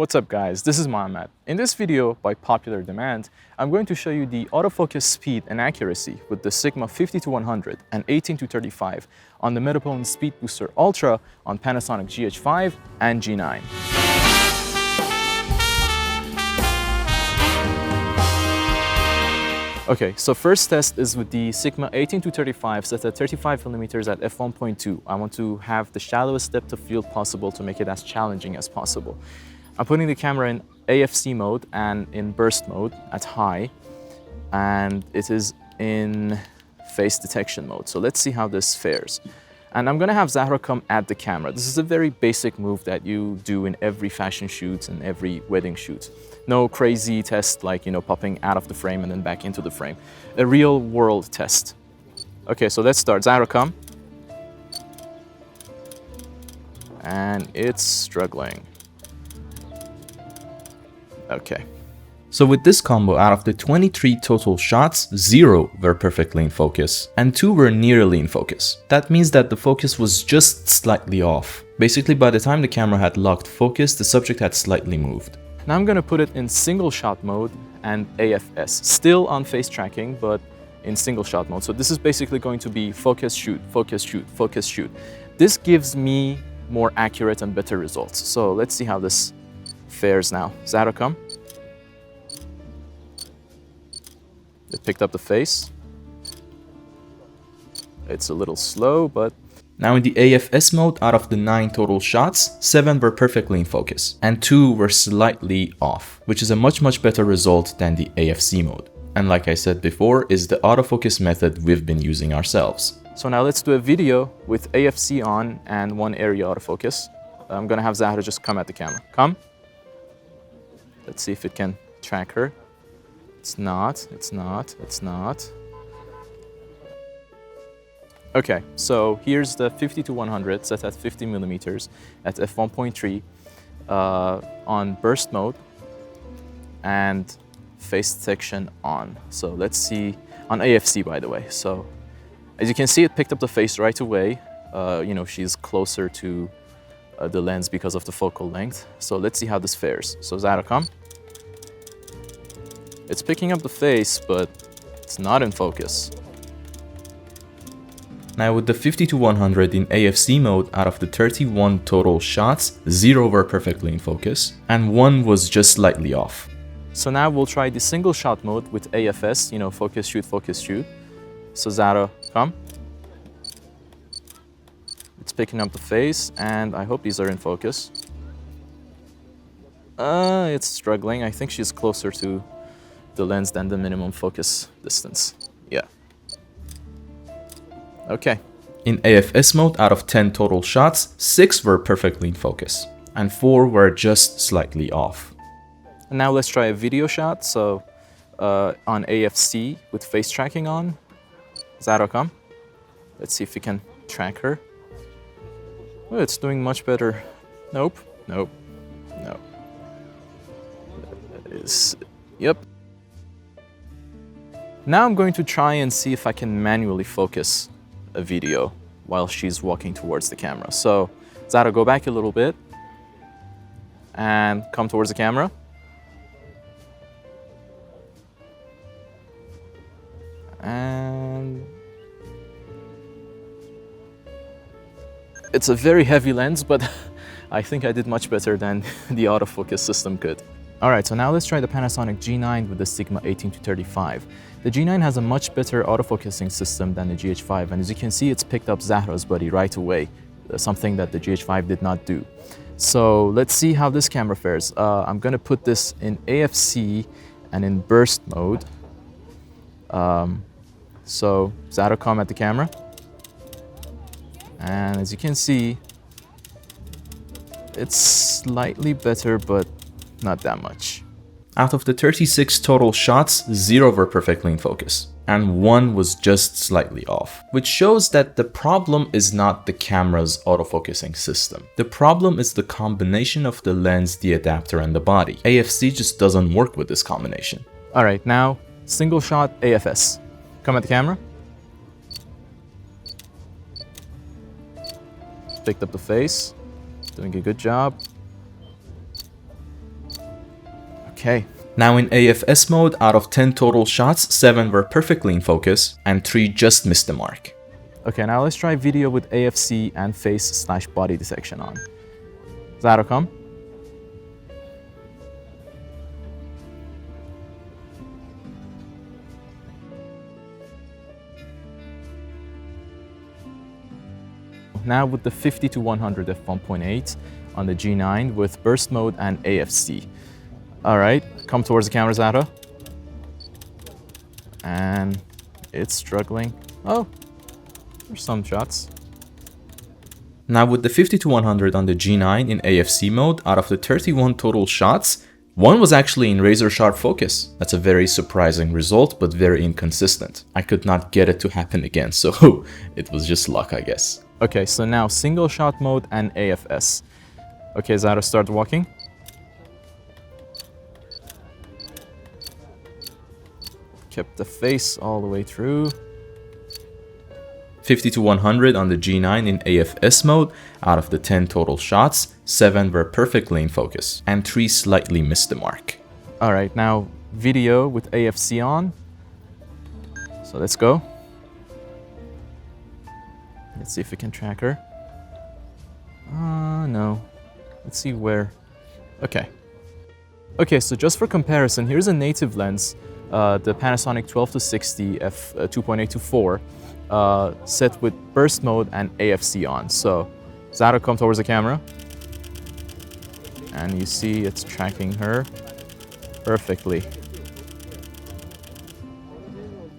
What's up guys, this is Mohammed. In this video, by popular demand, I'm going to show you the autofocus speed and accuracy with the Sigma 50-100 and 18-35 on the Metabones Speedbooster Ultra on Panasonic GH5 and G9. Okay, so first test is with the Sigma 18-35 set at 35mm at f1.2. I want to have the shallowest depth of field possible to make it as challenging as possible. I'm putting the camera in AFC mode and in burst mode at high, and it is in face detection mode. So let's see how this fares. And I'm gonna have Zahra come at the camera. This is a very basic move that you do in every fashion shoot and every wedding shoot. No crazy test like, popping out of the frame and then back into the frame. A real world test. Okay, so let's start. Zahra, come. And it's struggling. Okay. So with this combo, out of the 23 total shots, 0 were perfectly in focus and 2 were nearly in focus. That means that the focus was just slightly off. Basically, by the time the camera had locked focus, the subject had slightly moved. Now I'm gonna put it in single shot mode and AFS, still on face tracking, but in single shot mode. So this is basically going to be focus, shoot, focus, shoot, focus, shoot. This gives me more accurate and better results. So let's see how this fares now. Zahra, come. It picked up the face. It's a little slow, but... Now in the AFS mode, out of the 9 total shots, 7 were perfectly in focus and 2 were slightly off, which is a much better result than the AFC mode. And like I said before, is the autofocus method we've been using ourselves. So now let's do a video with AFC on and one area autofocus. I'm gonna have Zahra just come at the camera. Come. Let's see if it can track her. It's not. Okay, so here's the 50-100 set at 50mm at f1.3 on burst mode and face detection on. So let's see, on AFC by the way. So as you can see, it picked up the face right away. She's closer to the lens because of the focal length. So let's see how this fares. So Zahra, come. It's picking up the face, but it's not in focus. Now with the 50-100 in AFC mode, out of the 31 total shots, 0 were perfectly in focus and 1 was just slightly off. So now we'll try the single shot mode with AFS, focus, shoot, focus, shoot. So Zahra, come. It's picking up the face and I hope these are in focus. It's struggling. I think she's closer to the lens than the minimum focus distance. Yeah. Okay. In AFS mode, out of 10 total shots, 6 were perfectly in focus and 4 were just slightly off. And now let's try a video shot. So on AFC with face tracking on. Zahra, come. Let's see if we can track her. Oh, it's doing much better. Nope. That is, yep. Now I'm going to try and see if I can manually focus a video while she's walking towards the camera. So Zahra, go back a little bit and come towards the camera. And it's a very heavy lens, but I think I did much better than the autofocus system could. Alright, so now let's try the Panasonic G9 with the Sigma 18-35. The G9 has a much better autofocusing system than the GH5, and as you can see, it's picked up Zahra's body right away, something that the GH5 did not do. So let's see how this camera fares. I'm gonna put this in AFC and in burst mode. So Zahra, come at the camera. And as you can see, it's slightly better, but not that much. Out of the 36 total shots, 0 were perfectly in focus and 1 was just slightly off, which shows that the problem is not the camera's autofocusing system. The problem is the combination of the lens, the adapter, and the body. AFC just doesn't work with this combination. All right, now single shot AFS. Come at the camera. Picked up the face, doing a good job. Okay. Now in AFS mode, out of 10 total shots, 7 were perfectly in focus and 3 just missed the mark. Okay, now let's try video with AFC and face/body detection on. Zaro, come. Now with the 50-100 f1.8 on the G9 with burst mode and AFC. All right, come towards the camera, Zara. And it's struggling. Oh, there's some shots. Now with the 50-100 on the G9 in AFC mode, out of the 31 total shots, 1 was actually in razor sharp focus. That's a very surprising result, but very inconsistent. I could not get it to happen again, so it was just luck, I guess. Okay, so now single shot mode and AFS. Okay, Zara, start walking. Kept the face all the way through. 50-100 on the G9 in AFS mode, out of the 10 total shots, 7 were perfectly in focus and 3 slightly missed the mark. All right, now video with AFC on. So let's go. Let's see if we can track her. No. Let's see where. Okay. Okay, so just for comparison, here's a native lens, the Panasonic 12-60 f 2.8-4, set with burst mode and AFC on. So Zara, come towards the camera. And you see it's tracking her perfectly.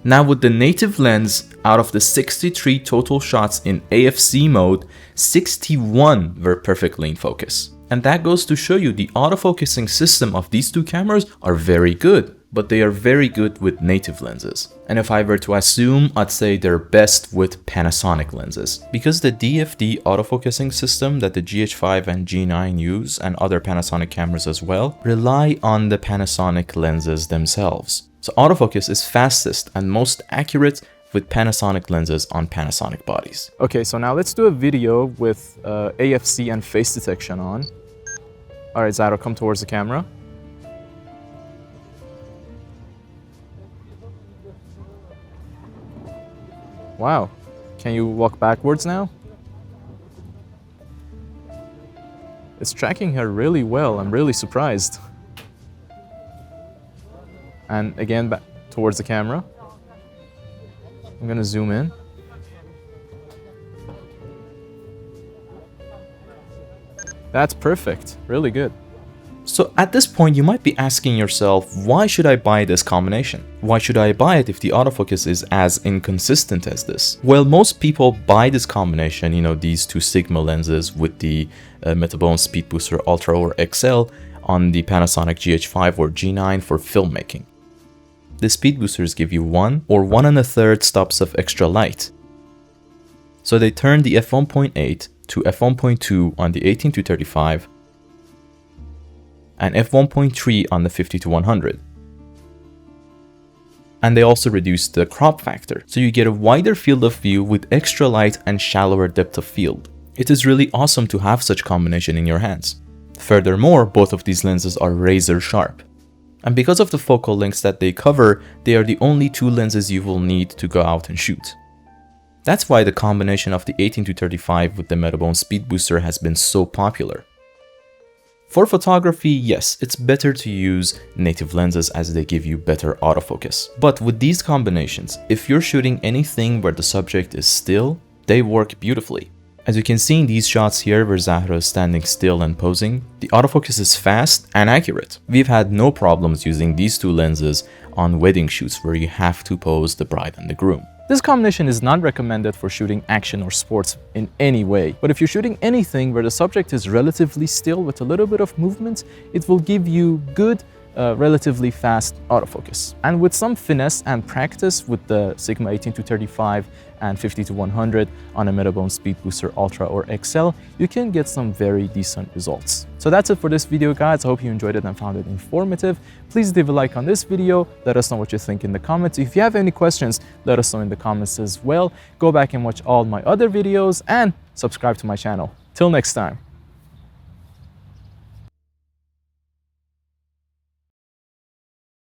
Now with the native lens, out of the 63 total shots in AFC mode, 61 were perfectly in focus. And that goes to show you the autofocusing system of these two cameras are very good, but they are very good with native lenses. And if I were to assume, I'd say they're best with Panasonic lenses. Because the DFD autofocusing system that the GH5 and G9 use, and other Panasonic cameras as well, rely on the Panasonic lenses themselves. So autofocus is fastest and most accurate with Panasonic lenses on Panasonic bodies. Okay, so now let's do a video with AFC and face detection on. All right, Zara, come towards the camera. Wow, can you walk backwards now? It's tracking her really well. I'm really surprised. And again, back towards the camera. I'm gonna zoom in. That's perfect, really good. So at this point, you might be asking yourself, why should I buy this combination? Why should I buy it if the autofocus is as inconsistent as this? Well, most people buy this combination, you know, these two Sigma lenses with the Metabones Speedbooster Ultra or XL on the Panasonic GH5 or G9 for filmmaking. The speed boosters give you 1 or 1 1/3 stops of extra light. So they turn the f1.8 to f1.2 on the 18-35 and f1.3 on the 50-100. And they also reduce the crop factor, so you get a wider field of view with extra light and shallower depth of field. It is really awesome to have such combination in your hands. Furthermore, both of these lenses are razor sharp. And because of the focal lengths that they cover, they are the only two lenses you will need to go out and shoot. That's why the combination of the 18-35 with the Metabones Speedbooster has been so popular. For photography, yes, it's better to use native lenses as they give you better autofocus. But with these combinations, if you're shooting anything where the subject is still, they work beautifully. As you can see in these shots here where Zahra is standing still and posing, the autofocus is fast and accurate. We've had no problems using these two lenses on wedding shoots where you have to pose the bride and the groom. This combination is not recommended for shooting action or sports in any way, but if you're shooting anything where the subject is relatively still with a little bit of movement, it will give you good, relatively fast autofocus. And with some finesse and practice with the Sigma 18-35 and 50-100 on a Metabones Speedbooster Ultra or XL, you can get some very decent results. So that's it for this video, guys. I hope you enjoyed it and found it informative. Please leave a like on this video. Let us know what you think in the comments. If you have any questions, let us know in the comments as well. Go back and watch all my other videos and subscribe to my channel. Till next time.